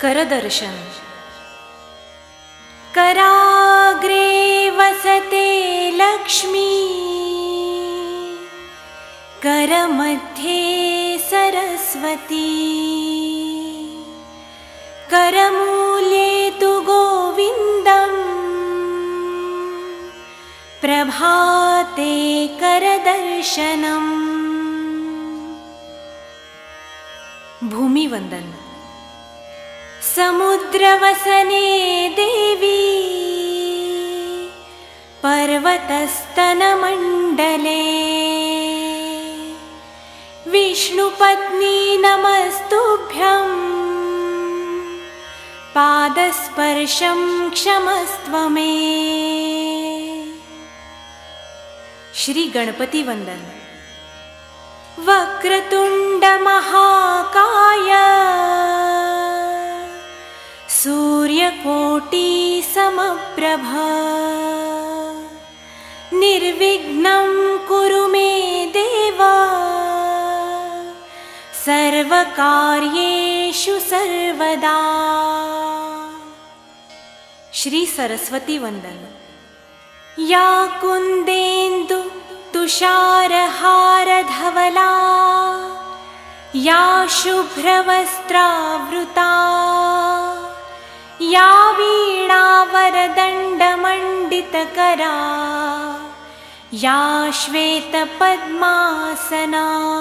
करदर्शन। कराग्रे वसते लक्ष्मी, करमध्ये सरस्वती, करमूले तु गोविन्दम्, प्रभाते करदर्शनम्। भूमिवंदन। समुद्रवसने देवी, पर्वतस्तनमण्डले, विष्णुपत्नी नमस्तुभ्यं, पादस्पर्शं क्षमस्व मे। श्री गणपति वंदन। वक्रतुंड महाकाय, सूर्यकोटि समप्रभ, निर्विघ्नं कुरु मे देव, सर्वकार्येषु सर्वदा। श्री सरस्वती वंदन। या कुन्देन्दु तुषारहारधवला, या शुभ्रवस्त्रावृता, या वीणावरदण्डमण्डितकरा, या श्वेतपद्मासना,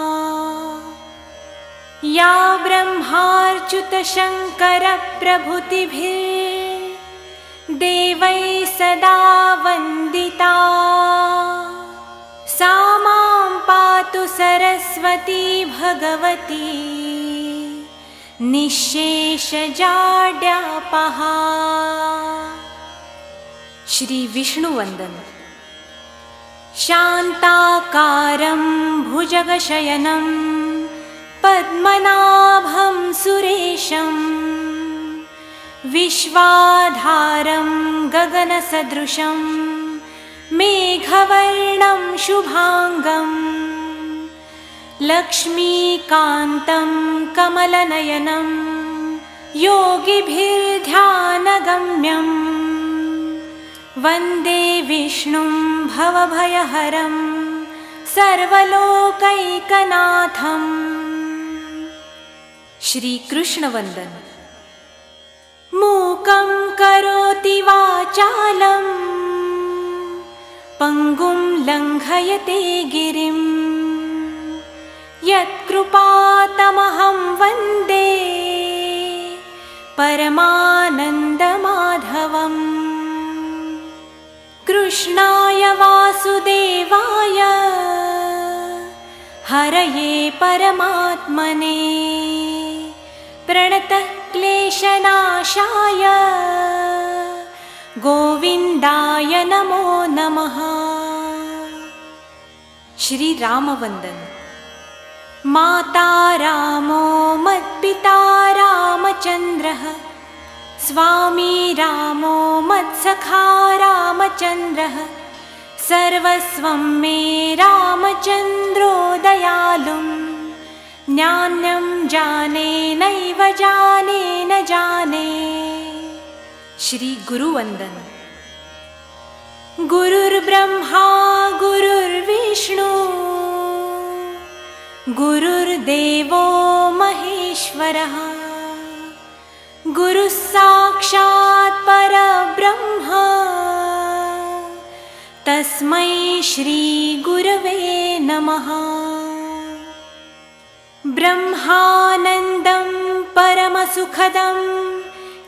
या ब्रह्मार्च्युतशङ्करप्रभृतिभिर्देवैः सदा वन्दिता, सा मां पातु सरस्वती भगवती, निःशेषजाड्यापहा। श्री विष्णुवंदन। शान्ताकारं भुजगशयनं, पद्मनाभं सुरेशं, विश्वाधारं गगनसदृशं, मेघवर्णं शुभांगं, लक्ष्मीकान्तं कमलनयनं, योगिभिर्ध्यानगम्यं, वन्दे विष्णुं भवभयहरं, सर्वलोकैकनाथं। श्री कृष्णवंदन। मूकं करोति वाचालं, पंगुं लंघयते गिरिं, यत्कृपातमहं वन्दे परमानन्दमाधवम्। कृष्णाय वासुदेवाय, हरये परमात्मने, प्रणतः क्लेशनाशाय, गोविन्दाय नमो नमः। श्री रामवंदन। माता रामो मत्पिता रामचन्द्रः, स्वामी रामो मत्सखा रामचन्द्रः, सर्वस्वं मे रामचन्द्रो दयालुं, नान्यं जाने नैव जाने न जाने। श्री गुरुवंदन। गुरुर्ब्रह्मा गुरुर्विष्णु, गुरुर्देवो महेश्वरः, गुरुः साक्षात् परब्रह्म, तस्मै श्री गुरवे नमः। ब्रह्मानन्दं परमसुखदं,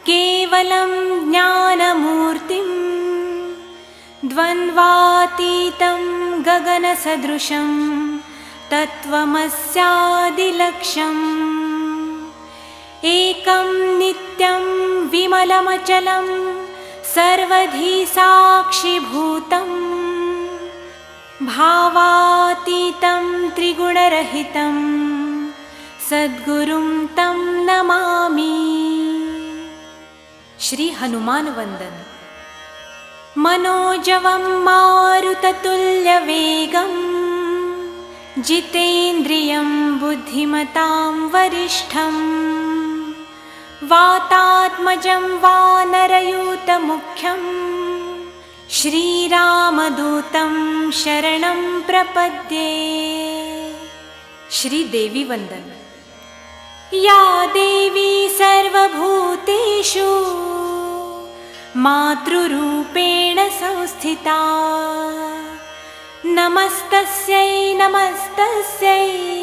केवलं ज्ञानमूर्तिं, द्वन्द्वातीतं गगनसदृशं, तत्त्वमस्यादिलक्ष्यम्। एकं नित्यं विमलमचलं, सर्वधी साक्षिभूतं, भावातीतं त्रिगुणरहितं, सद्गुरुं तं नमामि। श्री हनुमान वंदन। मनोजवं मारुततुल्यवेगं, जितेन्द्रियं बुद्धिमतां वरिष्ठं, वातात्मजं वानरयूतमुख्यं श्रीरामदूतं शरणं प्रपद्ये। श्रीदेवी वंदन। या देवी सर्वभूतेषु मातृरूपेण संस्थिता, नमस्तस्यै नमस्तस्यै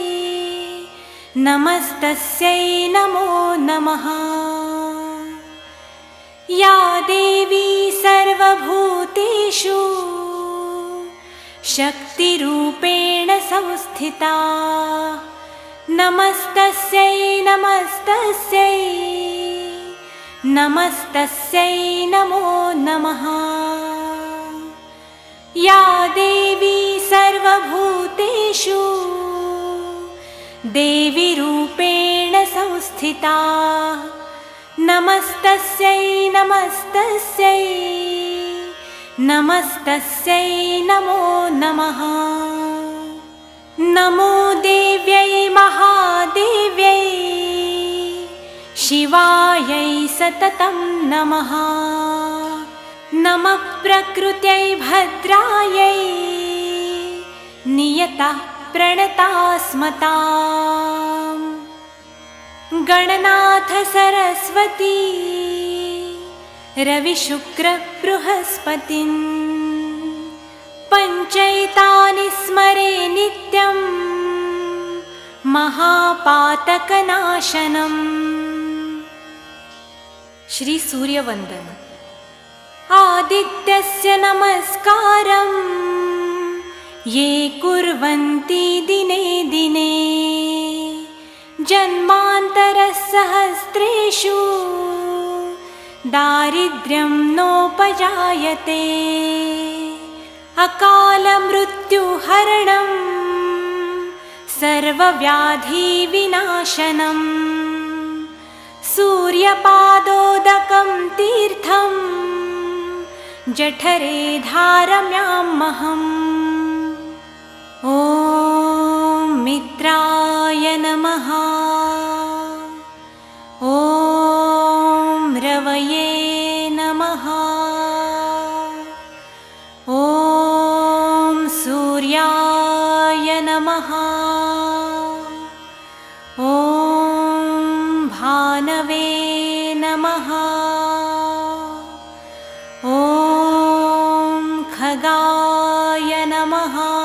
नमस्तस्यै नमो नमः। या देवी सर्वभूतेषु शक्तिरूपेण संस्थिता, नमस्तस्यै नमस्तस्यै नमस्तस्यै नमो नमः। या देवी सर्वभूतेषु देवीरूपेण संस्थिता, नमस्तस्यै नमस्तस्यै नमस्तस्यै नमो नमः। नमो देव्यै महादेव्यै शिवायै सततं नमः। नमः प्रकृत्यै भद्रायै नियता प्रणतास्मताम्। गणनाथ सरस्वती रविशुक्र बृहस्पतिं, पञ्चैतानि स्मरे नित्यं महापातकनाशनम्। श्री सूर्यवंदन। आदित्यस्य नमस्कारं ये कुर्वन्ति दिने दिने, जन्मान्तरसहस्रेषु दारिद्र्यं नोपजायते। अकालमृत्युहरणं सर्वव्याधिविनाशनम्, सूर्यपादोदकं तीर्थं जठरे धारयाम्यहम्। ॐ मित्राय नमः। ॐ रवये नमः। ॐ सूर्याय नमः। ॐ भानवे नमः। ॐ खगाय नमः।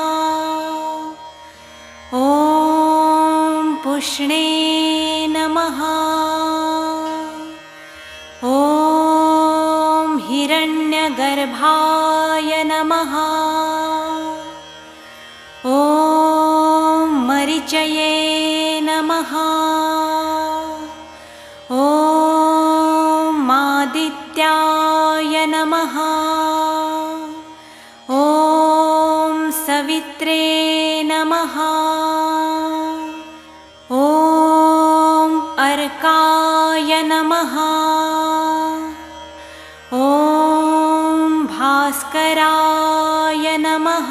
ॐ पुष्णे नमः। ॐ हिरण्यगर्भाय नमः। ॐ मरीचये नमः। ॐ आदित्याय नमः। ॐ सवित्रे नमः। ॐ अर्काय नमः। ॐ भास्कराय नमः।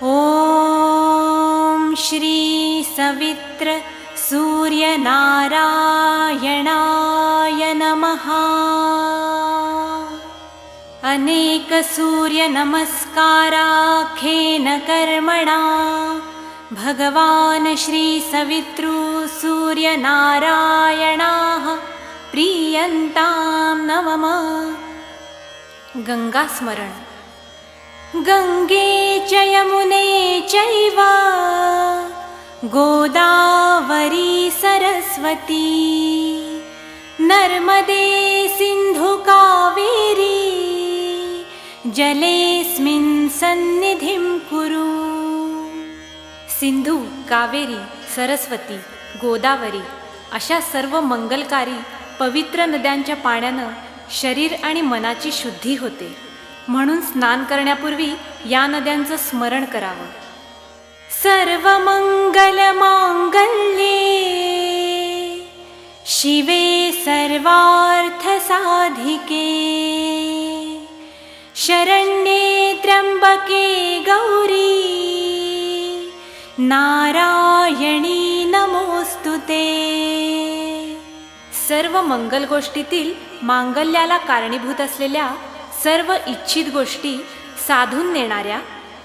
ॐ श्री सवित्र सूर्यनारायणाय नमः। अनेक सूर्य नमस्काराख्येन कर्मणा भगवान् श्री सवितृ सूर्यनारायणाः प्रीयन्तां नवमः। गंगा स्मरण। गंगे च यमुने चैव गोदावरी सरस्वती, नर्मदे सिन्धु कावेरी जलेऽस्मिन् सन्निधिं कुरु। सिंधू, कावेरी, सरस्वती, गोदावरी अशा सर्व मंगलकारी पवित्र नद्यांच्या पाण्यानं शरीर आणि मनाची शुद्धी होते. म्हणून स्नान करण्यापूर्वी या नद्यांचं स्मरण करावं. सर्वमंगलमांगल्ये शिवे सर्वार्थसाधिके, शरण्ये त्र्यंबके गौरी नारायणी नमोस्तुते. सर्व मंगल गोष्टीतील मांगल्याला कारणीभूत असलेल्या सर्व इच्छित गोष्टी साधून नेणाऱ्या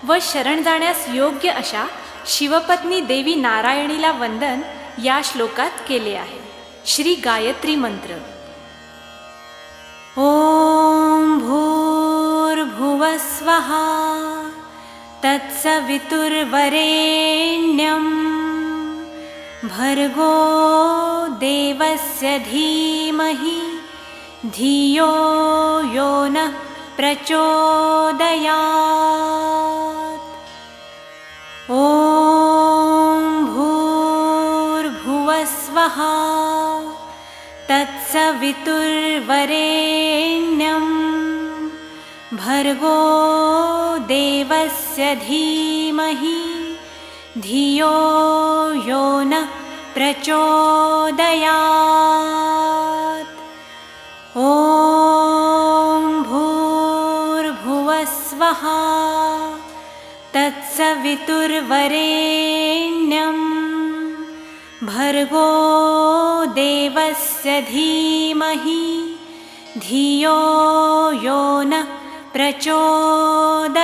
व शरण जाण्यास योग्य अशा शिवपत्नी देवी नारायणीला वंदन या श्लोकात केले आहे. श्री गायत्री मंत्र. ओम भूर्भुवः स्वः तत्सवितुर्वरेण्यं भर्गो देवस्य धीमहि धियो यो नः प्रचोदयात्. ओम भूर्भुवः स्वः तत्सवितुर्वरेण्यं भर्गो देवस्य धीमहि धियो यो नः प्रचोदयात्. ओम भूर्भुवः स्वः तत्सवितुर्वरेण्यं भर्गो देवस्य धीमहि धियो यो नः प्रचोदयात्.